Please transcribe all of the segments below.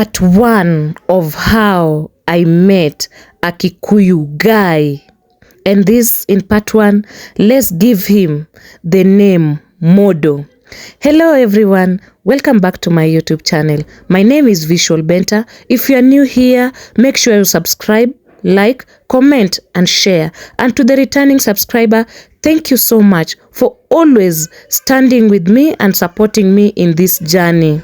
part 1 of how I met a Kikuyu guy. And this in part 1, let's give him the name Modo. Hello everyone, welcome back to my YouTube channel. My name is Visual Benta. If you are new here, make sure you subscribe, like, comment and share. And to the returning subscriber, thank you so much for always standing with me and supporting me in this journey.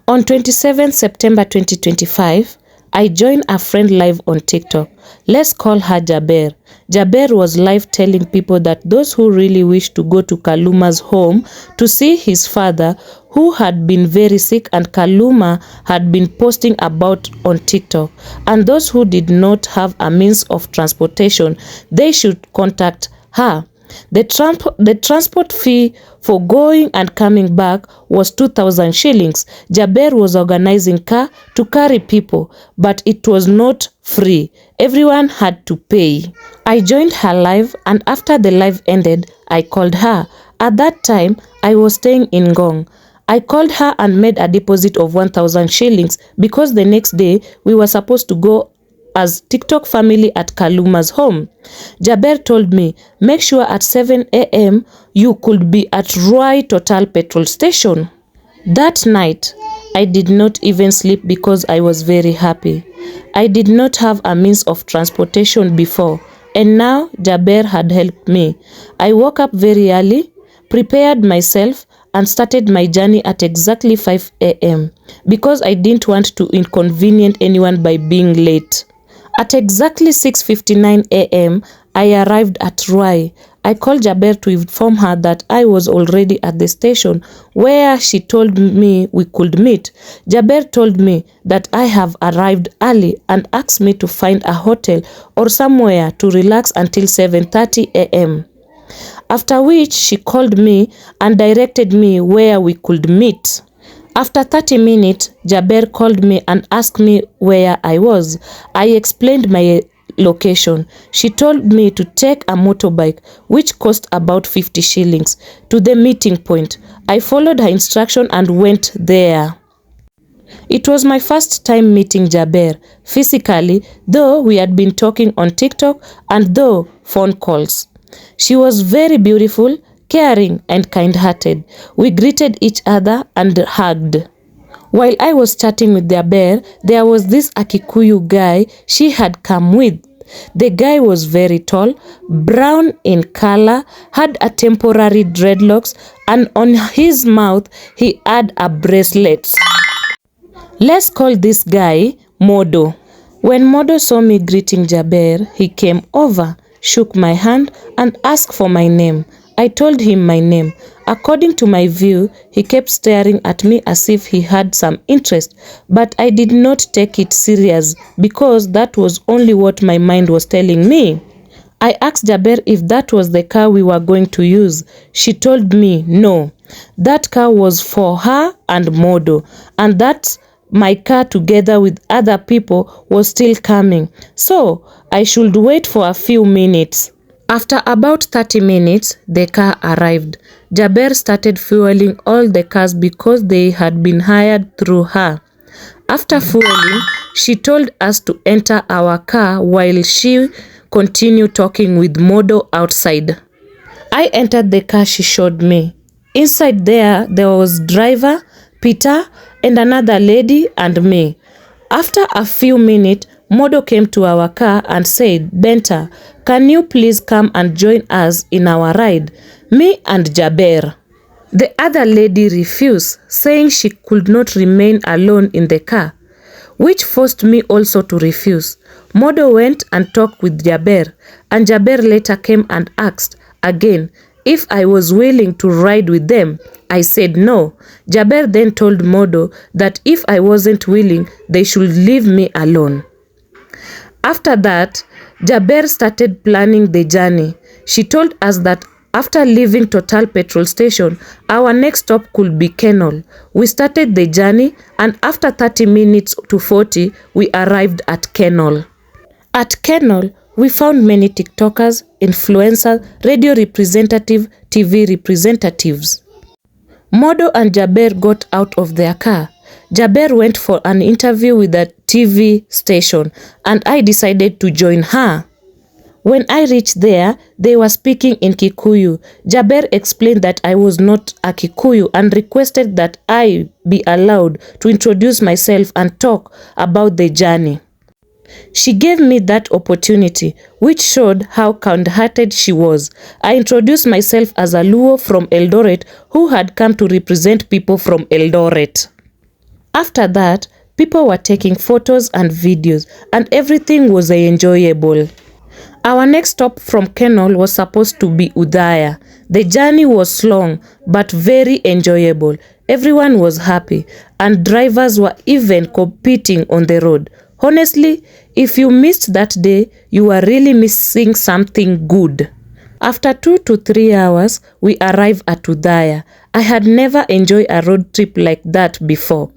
On 27 September 2025, I joined a friend live on TikTok. Let's call her Jaber. Jaber was live telling people that those who really wish to go to Kaluma's home to see his father, who had been very sick and Kaluma had been posting about on TikTok, and those who did not have a means of transportation, they should contact her. The transport fee for going and coming back was 2,000 shillings. Jaber was organizing car to carry people, but it was not free. Everyone had to pay. I joined her live, and after the live ended, I called her. At that time, I was staying in Ngong. I called her and made a deposit of 1,000 shillings because the next day we were supposed to go as TikTok family at Kaluma's home. Jaber told me, make sure at 7 a.m. you could be at Roy Total petrol station. That night, I did not even sleep because I was very happy. I did not have a means of transportation before, and now Jaber had helped me. I woke up very early, prepared myself, and started my journey at exactly 5 a.m. because I didn't want to inconvenience anyone by being late. At exactly 6:59 a.m., I arrived at Roy. I called Jaber to inform her that I was already at the station where she told me we could meet. Jaber told me that I have arrived early and asked me to find a hotel or somewhere to relax until 7:30 a.m. After which she called me and directed me where we could meet. After 30 minutes, Jaber called me and asked me where I was. I explained my location. She told me to take a motorbike, which cost about 50 shillings, to the meeting point. I followed her instruction and went there. It was my first time meeting Jaber physically, though we had been talking on TikTok and though phone calls. She was very beautiful, caring and kind-hearted. We greeted each other and hugged. While I was chatting with Jaber, there was this Kikuyu guy she had come with. The guy was very tall, brown in color, had a temporary dreadlocks, and on his mouth he had a bracelet. Let's call this guy Modo. When Modo saw me greeting Jaber, he came over, shook my hand and asked for my name. I told him my name. According to my view, he kept staring at me as if he had some interest, but I did not take it serious because that was only what my mind was telling me. I asked Jaber if that was the car we were going to use. She told me no. That car was for her and Modo, and that my car together with other people was still coming, so I should wait for a few minutes. After about 30 minutes, the car arrived. Jaber started fueling all the cars because they had been hired through her. After fueling, she told us to enter our car while she continued talking with Modo outside. I entered the car she showed me. Inside there was driver, Peter, and another lady and me. After a few minutes, Modo came to our car and said, Benta, can you please come and join us in our ride? Me and Jaber. The other lady refused, saying she could not remain alone in the car, which forced me also to refuse. Modo went and talked with Jaber, and Jaber later came and asked again if I was willing to ride with them. I said no. Jaber then told Modo that if I wasn't willing, they should leave me alone. After that, Jaber started planning the journey. She told us that after leaving Total petrol station, our next stop could be Kenol. We started the journey, and after 30 minutes to 40, we arrived at Kenol. At Kenol, we found many TikTokers, influencers, radio representatives, TV representatives. Modo and Jaber got out of their car. Jaber went for an interview with a TV station and I decided to join her. When I reached there, they were speaking in Kikuyu. Jaber explained that I was not a Kikuyu and requested that I be allowed to introduce myself and talk about the journey. She gave me that opportunity, which showed how kind-hearted she was. I introduced myself as a Luo from Eldoret who had come to represent people from Eldoret. After that, people were taking photos and videos, and everything was enjoyable. Our next stop from Kenol was supposed to be Udaya. The journey was long, but very enjoyable. Everyone was happy, and drivers were even competing on the road. Honestly, if you missed that day, you were really missing something good. After 2 to 3 hours, we arrived at Udaya. I had never enjoyed a road trip like that before.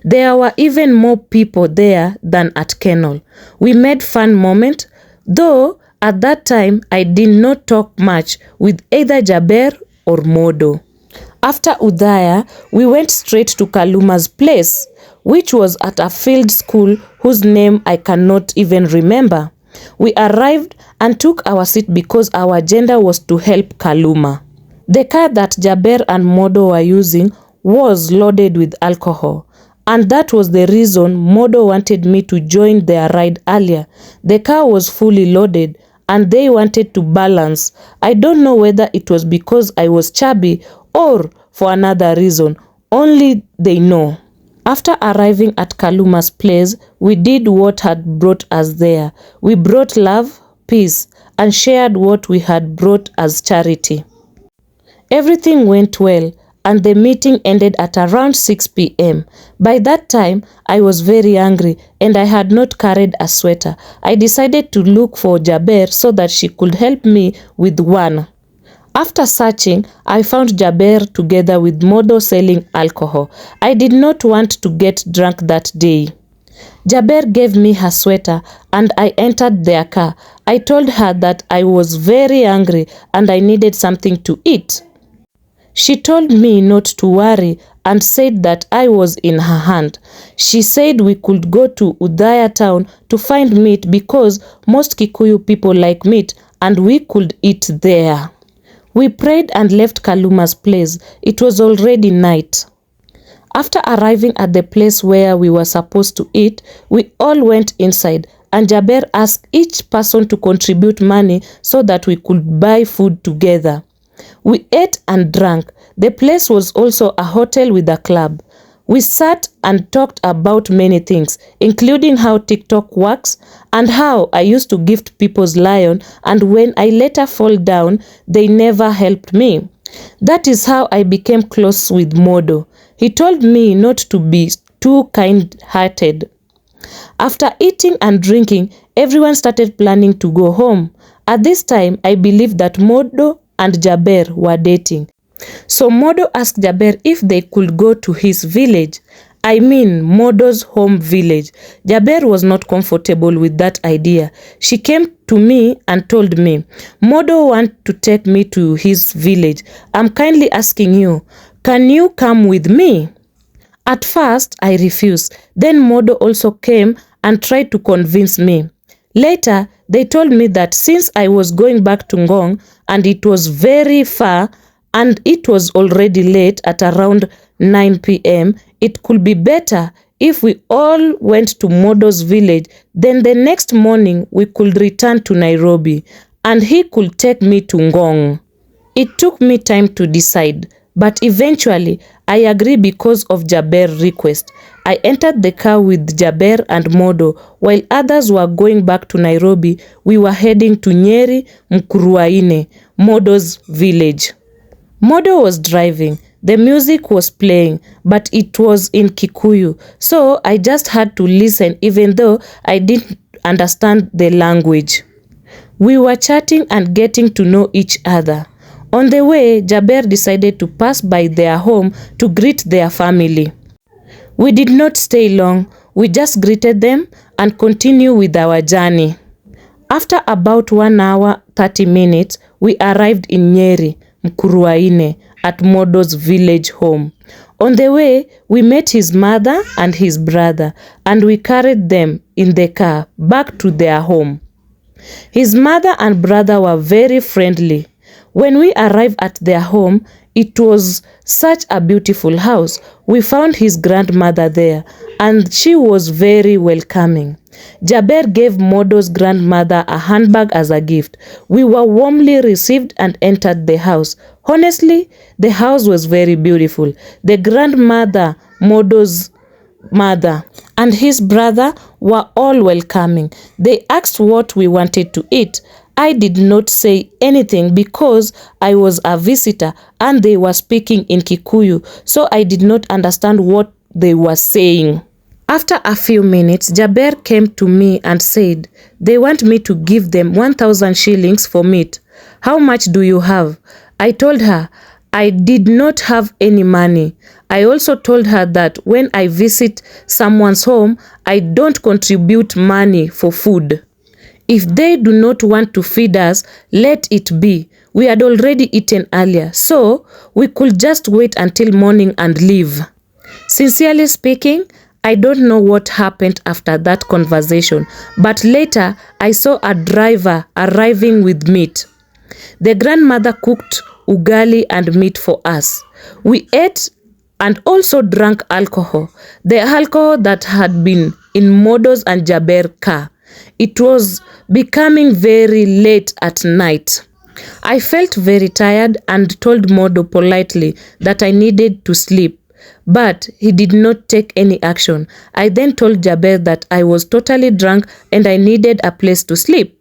There were even more people there than at Kenol. We made fun moments, though at that time I did not talk much with either Jaber or Modo. After Udaya, we went straight to Kaluma's place, which was at a field school whose name I cannot even remember. We arrived and took our seat because our agenda was to help Kaluma. The car that Jaber and Modo were using was loaded with alcohol, and that was the reason Modo wanted me to join their ride earlier. The car was fully loaded and they wanted to balance. I don't know whether it was because I was chubby or for another reason. Only they know. After arriving at Kaluma's place, we did what had brought us there. We brought love, peace, and shared what we had brought as charity. Everything went well, and the meeting ended at around 6 p.m. By that time, I was very angry and I had not carried a sweater. I decided to look for Jaber so that she could help me with one. After searching, I found Jaber together with Modo selling alcohol. I did not want to get drunk that day. Jaber gave me her sweater and I entered their car. I told her that I was very hungry and I needed something to eat. She told me not to worry and said that I was in her hand. She said we could go to Udaya town to find meat because most Kikuyu people like meat and we could eat there. We prayed and left Kaluma's place. It was already night. After arriving at the place where we were supposed to eat, we all went inside and Jaber asked each person to contribute money so that we could buy food together. We ate and drank. The place was also a hotel with a club. We sat and talked about many things, including how TikTok works and how I used to gift people's lion, and when I later fall down, they never helped me. That is how I became close with Modo. He told me not to be too kind-hearted. After eating and drinking, everyone started planning to go home. At this time, I believed that Modo and Jaber were dating. So Modo asked Jaber if they could go to his village. I mean Modo's home village. Jaber was not comfortable with that idea. She came to me and told me, Modo wants to take me to his village. I'm kindly asking you, can you come with me? At first, I refused. Then Modo also came and tried to convince me. Later, they told me that since I was going back to Ngong and it was very far and it was already late at around 9 p.m., it could be better if we all went to Modo's village. Then the next morning we could return to Nairobi and he could take me to Ngong. It took me time to decide, but eventually I agreed because of Jaber's request. I entered the car with Jaber and Modo. While others were going back to Nairobi, we were heading to Nyeri Mkuruaine, Modo's village. Modo was driving. The music was playing, but it was in Kikuyu, so I just had to listen even though I didn't understand the language. We were chatting and getting to know each other. On the way, Jaber decided to pass by their home to greet their family. We did not stay long. We just greeted them and continued with our journey. After about 1 hour 30 minutes, we arrived in Nyeri Mkuruaine at Modo's village home. On the way, we met his mother and his brother, and we carried them in the car back to their home. His mother and brother were very friendly. When we arrived at their home, it was such a beautiful house. We found his grandmother there, and she was very welcoming. Jaber gave Modo's grandmother a handbag as a gift. We were warmly received and entered the house. Honestly, the house was very beautiful. The grandmother, Modo's mother, and his brother were all welcoming. They asked what we wanted to eat. I did not say anything because I was a visitor and they were speaking in Kikuyu, so I did not understand what they were saying. After a few minutes, Jaber came to me and said, they want me to give them 1,000 shillings for meat. How much do you have? I told her I did not have any money. I also told her that when I visit someone's home, I don't contribute money for food. If they do not want to feed us, let it be. We had already eaten earlier, so we could just wait until morning and leave. Sincerely speaking, I don't know what happened after that conversation, but later I saw a driver arriving with meat. The grandmother cooked ugali and meat for us. We ate and also drank alcohol, the alcohol that had been in Modo's and Jaber's car. It was becoming very late at night. I felt very tired and told Modo politely that I needed to sleep, but he did not take any action. I then told Jaber that I was totally drunk and I needed a place to sleep.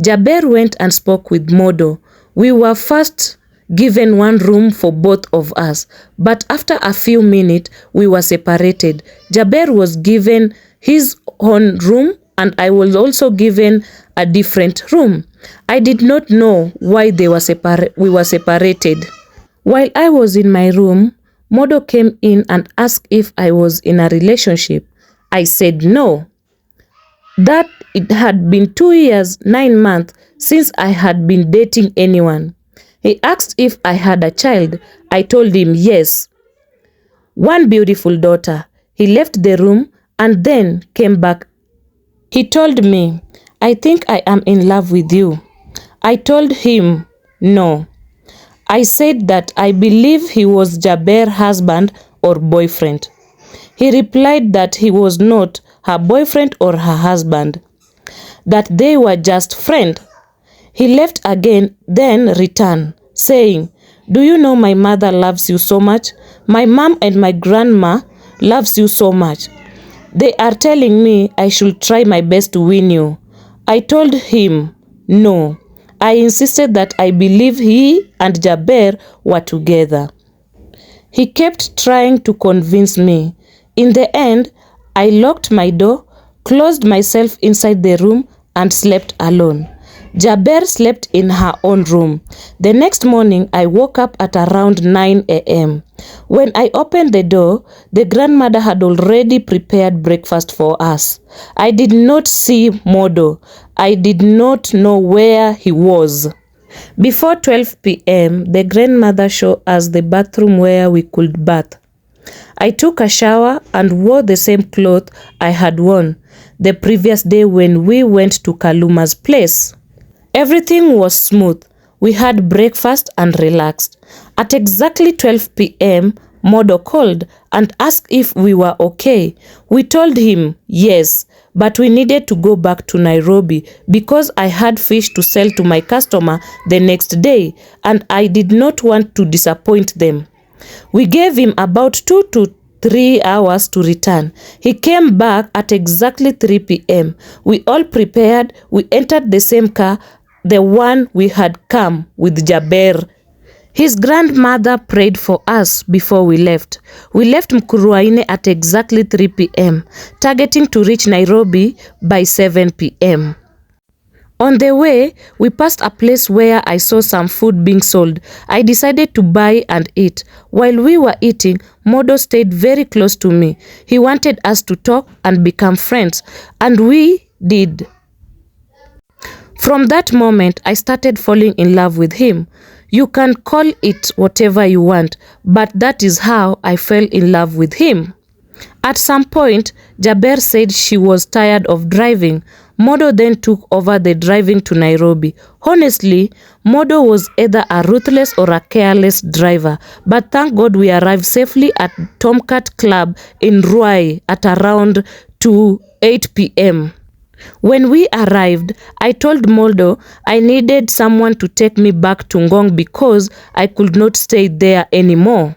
Jaber went and spoke with Modo. We were first given one room for both of us, but after a few minutes we were separated. Jaber was given his own room and I was also given a different room. I did not know why we were separated. While I was in my room, Modo came in and asked if I was in a relationship. I said no. That it had been 2 years, 9 months since I had been dating anyone. He asked if I had a child. I told him yes. One beautiful daughter. He left the room and then came back. He told me, I think I am in love with you. I told him no. I said that I believe he was Jaber's husband or boyfriend. He replied that he was not her boyfriend or her husband, that they were just friends. He left again, then returned, saying, do you know my mother loves you so much? My mom and my grandma loves you so much. They are telling me I should try my best to win you. I told him no. I insisted that I believe he and Jaber were together. He kept trying to convince me. In the end, I locked my door, closed myself inside the room, and slept alone. Jaber slept in her own room. The next morning, I woke up at around 9 a.m. When I opened the door, the grandmother had already prepared breakfast for us. I did not see Modo. I did not know where he was. Before 12 p.m., the grandmother showed us the bathroom where we could bath. I took a shower and wore the same clothes I had worn the previous day when we went to Kaluma's place. Everything was smooth. We had breakfast and relaxed. At exactly 12 p.m., Modo called and asked if we were okay. We told him yes, but we needed to go back to Nairobi because I had fish to sell to my customer the next day and I did not want to disappoint them. We gave him about 2 to 3 hours to return. He came back at exactly 3 p.m. We all prepared. We entered the same car, the one we had come with Jaber. His grandmother prayed for us before we left. We left Mkuruaine at exactly 3 p.m., targeting to reach Nairobi by 7 p.m. On the way, we passed a place where I saw some food being sold. I decided to buy and eat. While we were eating, Modo stayed very close to me. He wanted us to talk and become friends, and we did. From that moment, I started falling in love with him. You can call it whatever you want, but that is how I fell in love with him. At some point, Jaber said she was tired of driving. Modo then took over the driving to Nairobi. Honestly, Modo was either a ruthless or a careless driver, but thank God we arrived safely at Tomcat Club in Ruai at around 8 p.m. When we arrived, I told Modo I needed someone to take me back to Ngong because I could not stay there anymore.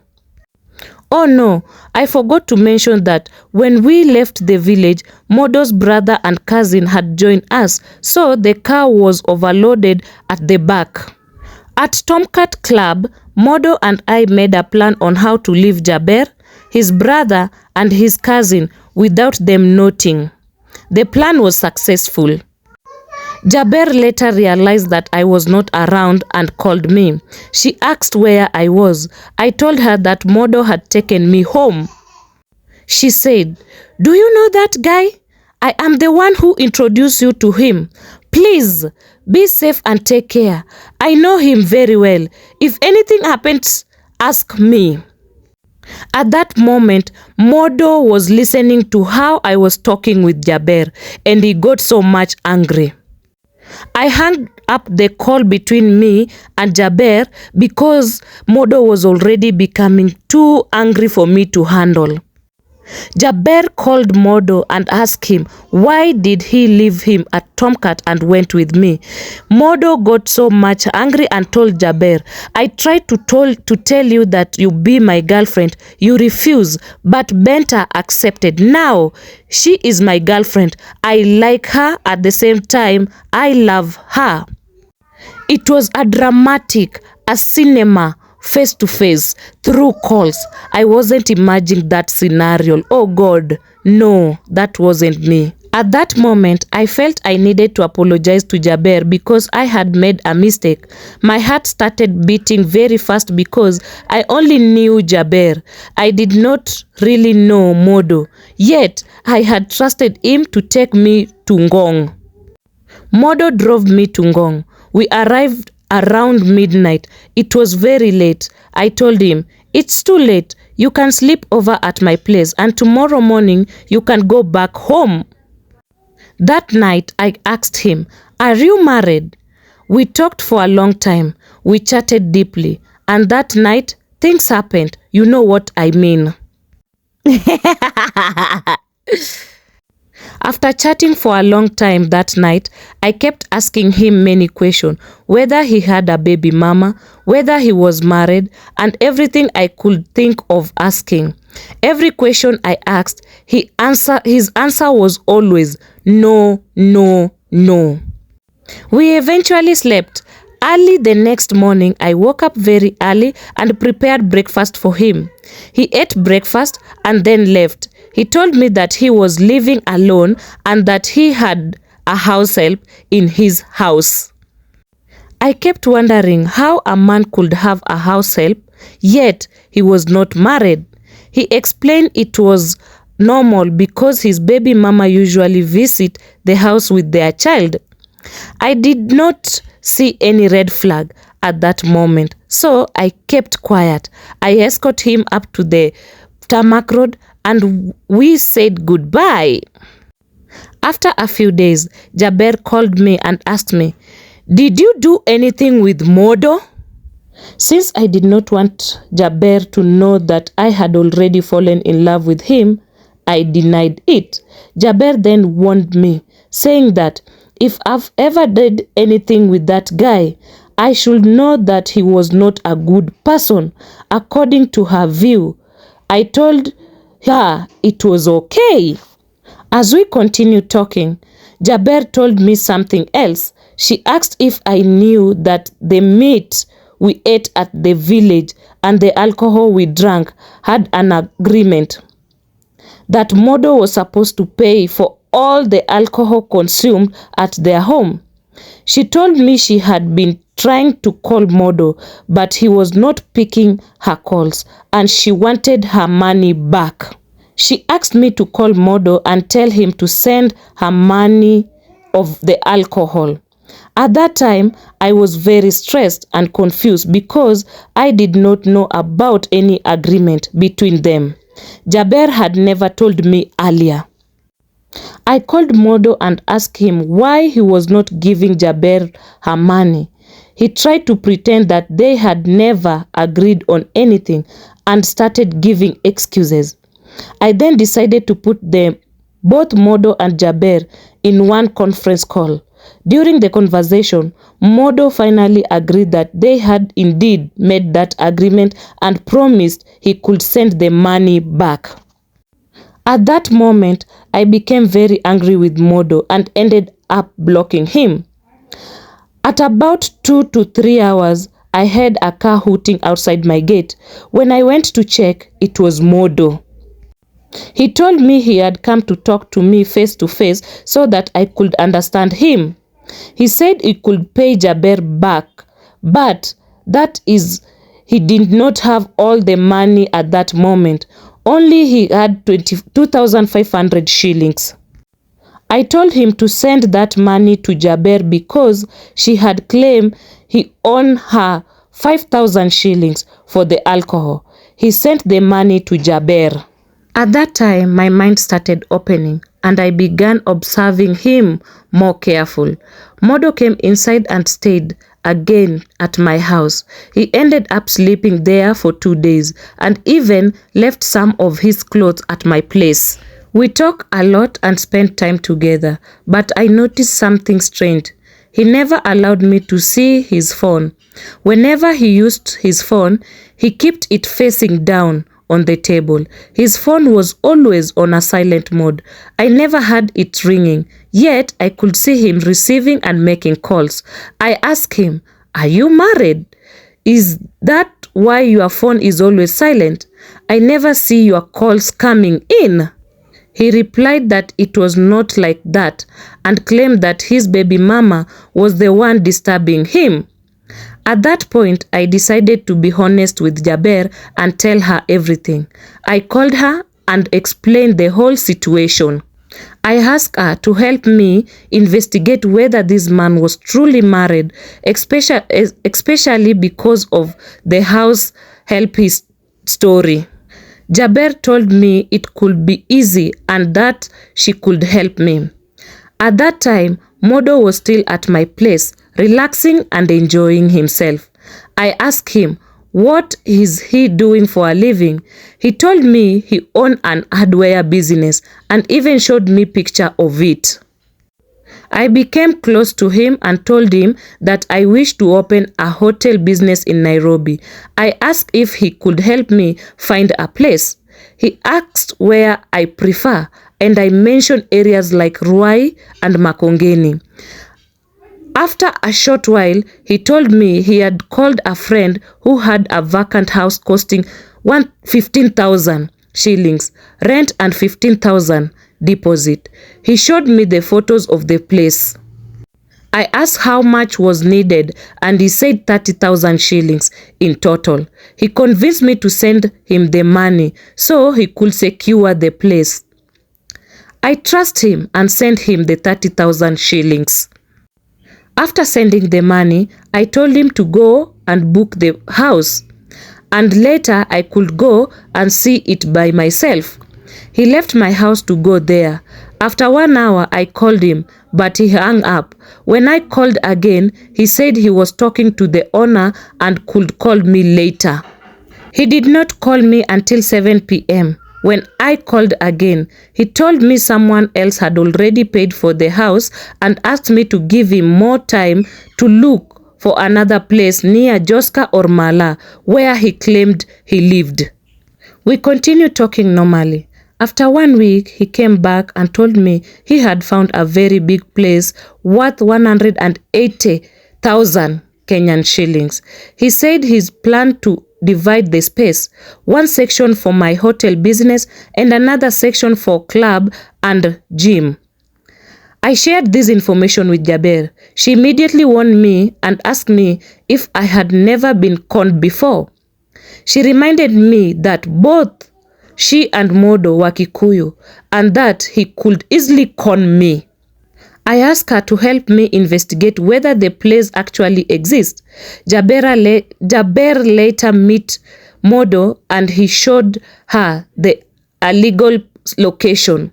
Oh no, I forgot to mention that when we left the village, Modo's brother and cousin had joined us, so the car was overloaded at the back. At Tomcat Club, Modo and I made a plan on how to leave Jaber, his brother, and his cousin without them noting. The plan was successful. Jaber later realized that I was not around and called me. She asked where I was. I told her that Modo had taken me home. She said, "Do you know that guy? I am the one who introduced you to him. Please, be safe and take care. I know him very well. If anything happens, ask me." At that moment, Modo was listening to how I was talking with Jaber, and he got so much angry. I hung up the call between me and Jaber because Modo was already becoming too angry for me to handle. Jaber called Modo and asked him why did he leave him at Tomcat and went with me. Modo got so much angry and told Jaber, "I tried to tell you that you be my girlfriend. You refuse, but Benta accepted. Now she is my girlfriend. I like her, at the same time I love her." It was a dramatic, a cinema, face to face, through calls. I wasn't imagining that scenario. Oh God, no, that wasn't me. At that moment, I felt I needed to apologize to Jaber because I had made a mistake. My heart started beating very fast because I only knew Jaber. I did not really know Modo, yet I had trusted him to take me to Ngong. Modo drove me to Ngong. We arrived around midnight. It was very late. I told him, "It's too late. You can sleep over at my place and tomorrow morning you can go back home." That night I asked him, "Are you married?" We talked for a long time. We chatted deeply. And that night things happened. You know what I mean. After chatting for a long time that night, I kept asking him many questions, whether he had a baby mama, whether he was married, and everything I could think of asking. Every question I asked, his answer was always no, no, no. We eventually slept. Early the next morning, I woke up very early and prepared breakfast for him. He ate breakfast and then left. He told me that he was living alone and that he had a house help in his house. I kept wondering how a man could have a house help, yet he was not married. He explained it was normal because his baby mama usually visit the house with their child. I did not see any red flag at that moment, so I kept quiet. I escorted him up to the tarmac road and we said goodbye. After a few days, Jaber called me and asked me, "Did you do anything with Modo?" Since I did not want Jaber to know that I had already fallen in love with him, I denied it. Jaber then warned me, saying that if I've ever did anything with that guy, I should know that he was not a good person, according to her view. I told her it was okay. As we continued talking, Jaber told me something else. She asked if I knew that the meat we ate at the village and the alcohol we drank had an agreement that Modo was supposed to pay for all the alcohol consumed at their home. She told me she had been trying to call Modo, but he was not picking her calls and she wanted her money back. She asked me to call Modo and tell him to send her money of the alcohol. At that time, I was very stressed and confused because I did not know about any agreement between them. Jaber had never told me earlier. I called Modo and asked him why he was not giving Jaber her money. He tried to pretend that they had never agreed on anything and started giving excuses. I then decided to put them, both Modo and Jaber, in one conference call. During the conversation, Modo finally agreed that they had indeed made that agreement and promised he could send the money back. At that moment, I became very angry with Modo and ended up blocking him. At about 2 to 3 hours, I heard a car hooting outside my gate. When I went to check, it was Modo. He told me he had come to talk to me face to face so that I could understand him. He said he could pay Jaber back, but that is, he did not have all the money at that moment. Only he had 2,500 shillings. I told him to send that money to Jaber because she had claimed he owed her 5,000 shillings for the alcohol. He sent the money to Jaber. At that time, my mind started opening and I began observing him more careful. Modo came inside and stayed again at my house. He ended up sleeping there for 2 days and even left some of his clothes at my place. We talked a lot and spent time together, but I noticed something strange. He never allowed me to see his phone. Whenever he used his phone, he kept it facing down on the table. His phone was always on a silent mode. I never heard it ringing, yet I could see him receiving and making calls. I asked him, "Are you married? Is that why your phone is always silent? I never see your calls coming in." He replied that it was not like that and claimed that his baby mama was the one disturbing him. At that point, I decided to be honest with Jaber and tell her everything. I called her and explained the whole situation. I asked her to help me investigate whether this man was truly married, especially because of the house help his story. Jaber told me it could be easy and that she could help me. At that time, Modo was still at my place, relaxing and enjoying himself. I asked him, what is he doing for a living? He told me he owned an hardware business and even showed me picture of it. I became close to him and told him that I wish to open a hotel business in Nairobi. I asked if he could help me find a place. He asked where I prefer, and I mentioned areas like Ruai and Makongeni. After a short while, he told me he had called a friend who had a vacant house costing 15,000 shillings, rent and 15,000 deposit. He showed me the photos of the place. I asked how much was needed and he said 30,000 shillings in total. He convinced me to send him the money so he could secure the place. I trust him and sent him the 30,000 shillings. After sending the money, I told him to go and book the house, and later I could go and see it by myself. He left my house to go there. After 1 hour, I called him, but he hung up. When I called again, he said he was talking to the owner and could call me later. He did not call me until 7 p.m. When I called again, he told me someone else had already paid for the house and asked me to give him more time to look for another place near Joska or Mala, where he claimed he lived. We continued talking normally. After 1 week, he came back and told me he had found a very big place worth 180,000 Kenyan shillings. He said he's planned to divide the space, one section for my hotel business and another section for club and gym. I shared this information with Jaber. She immediately warned me and asked me if I had never been conned before. She reminded me that both she and Modo were Kikuyu and that he could easily con me. I asked her to help me investigate whether the place actually exists. Jaber later met Modo and he showed her the illegal location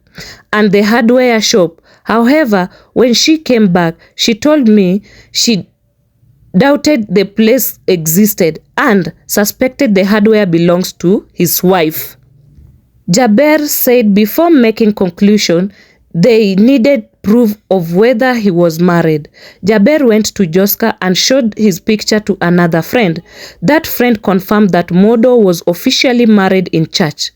and the hardware shop. However, when she came back, she told me she doubted the place existed and suspected the hardware belongs to his wife. Jaber said before making conclusion, they needed proof of whether he was married. Jaber went to Joska and showed his picture to another friend. That friend confirmed that Modo was officially married in church.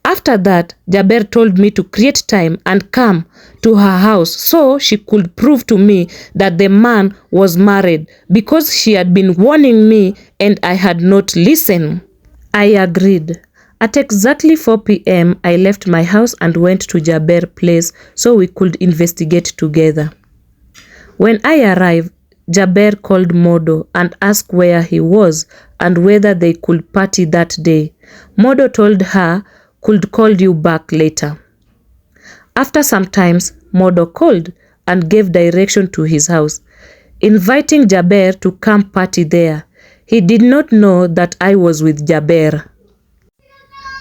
After that, Jaber told me to create time and come to her house so she could prove to me that the man was married because she had been warning me and I had not listened. I agreed. At exactly 4 p.m., I left my house and went to Jaber's place so we could investigate together. When I arrived, Jaber called Modo and asked where he was and whether they could party that day. Modo told her could call you back later. After some time, Modo called and gave direction to his house, inviting Jaber to come party there. He did not know that I was with Jaber.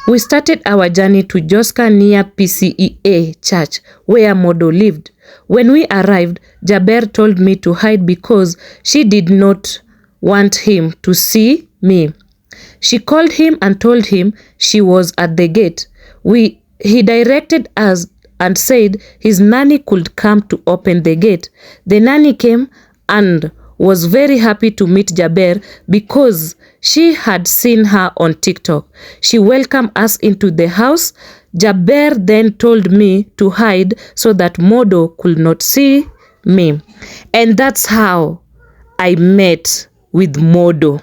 We started our journey to Joska near PCEA church where Modo lived. When we arrived, Jaber told me to hide because she did not want him to see me. She called him and told him she was at the gate. He directed us and said his nanny could come to open the gate. The nanny came and was very happy to meet Jaber because she had seen her on TikTok. She welcomed us into the house. Jaber then told me to hide so that Modo could not see me. And that's how I met with Modo.